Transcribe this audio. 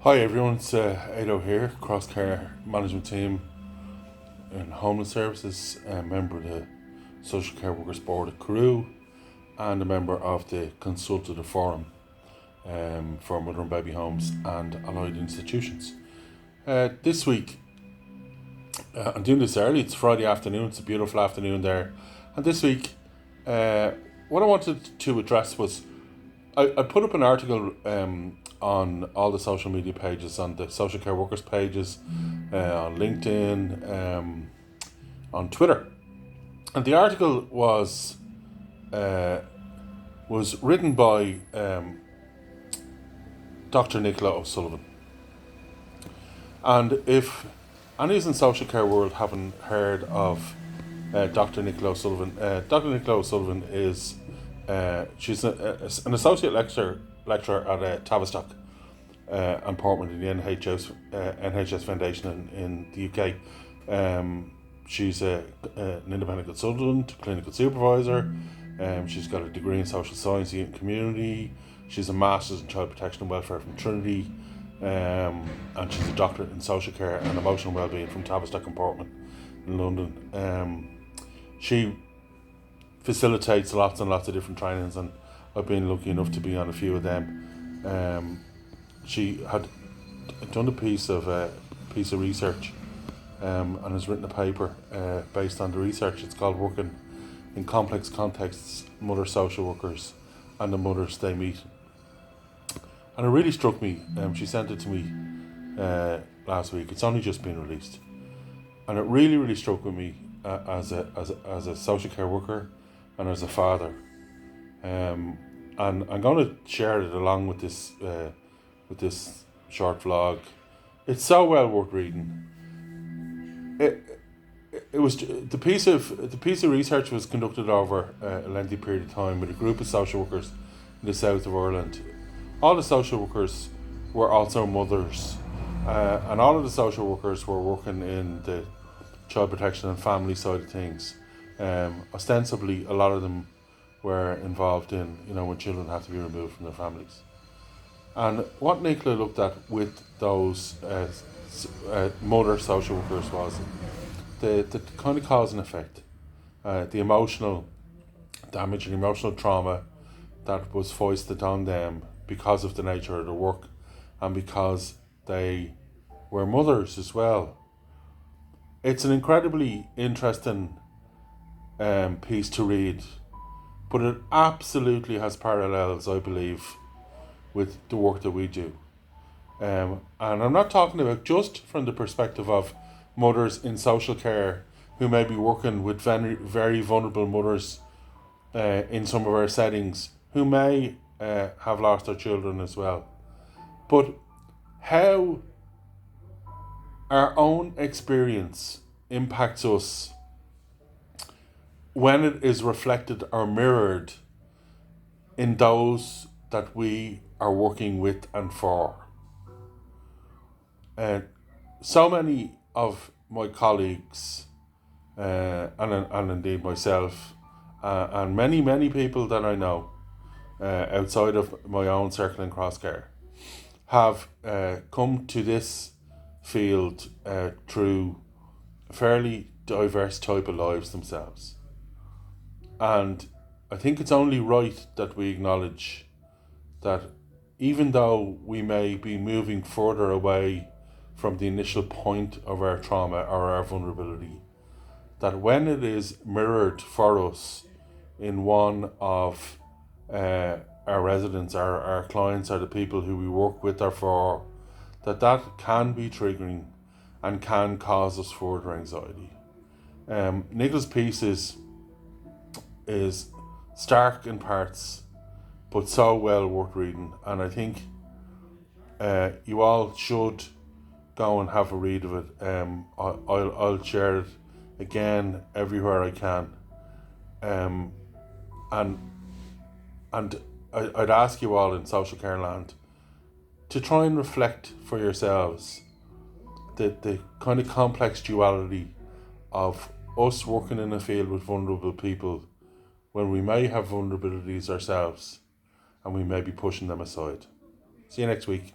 Hi everyone, it's Ado here, Cross Care Management Team in Homeless Services, a member of the Social Care Workers Board at Carew and a member of the Consultative Forum for Mother and Baby Homes and Allied Institutions. This week, I'm doing this early, it's Friday afternoon, it's a beautiful afternoon there, and this week what I wanted to address was I put up an article on all the social media pages, on the social care workers pages, on LinkedIn, on Twitter, and the article was written by Dr. Nicola O'Sullivan. And if any in social care world haven't heard of Dr. Nicola O'Sullivan, Dr. Nicola O'Sullivan is she's an associate lecturer at Tavistock and Portman in the NHS Foundation in the UK. She's an independent consultant, clinical supervisor. She's got a degree in social science and community. She's a master's in child protection and welfare from Trinity. And she's a doctorate in social care and emotional wellbeing from Tavistock and Portman in London. She facilitates lots and lots of different trainings, and I've been lucky enough to be on a few of them. She had done a piece of research and has written a paper based on the research. It's called "Working in Complex Contexts: Mother Social Workers and the Mothers They Meet," and it really struck me. She sent it to me last week. It's only just been released, and it really struck with me as a social care worker and as a father. And I'm going to share it along with this short vlog. It's so well worth reading. It was the piece of research was conducted over a lengthy period of time with a group of social workers in the south of Ireland. All the social workers were also mothers, and all of the social workers were working in the child protection and family side of things. Ostensibly, a lot of them were involved in, when children had to be removed from their families. And what Nicola looked at with those mother social workers was the kind of cause and effect, the emotional damage and emotional trauma that was foisted on them because of the nature of their work and because they were mothers as well. It's an incredibly interesting piece to read, but it absolutely has parallels, I believe, with the work that we do. And I'm not talking about just from the perspective of mothers in social care who may be working with very, very vulnerable mothers in some of our settings who may have lost their children as well, but how our own experience impacts us when it is reflected or mirrored in those that we are working with and for. So many of my colleagues, and indeed myself, and many people that I know outside of my own circle in Crosscare, have come to this field through a fairly diverse type of lives themselves. And I think it's only right that we acknowledge that even though we may be moving further away from the initial point of our trauma or our vulnerability, that when it is mirrored for us in one of our residents, our clients, or the people who we work with or for, that can be triggering and can cause us further anxiety. Nicola's piece is stark in parts, but so well worth reading, and I think you all should go and have a read of it. I'll share it again everywhere I can, and I'd ask you all in social care land to try and reflect for yourselves the kind of complex duality of us working in a field with vulnerable people when we may have vulnerabilities ourselves and we may be pushing them aside. See you next week.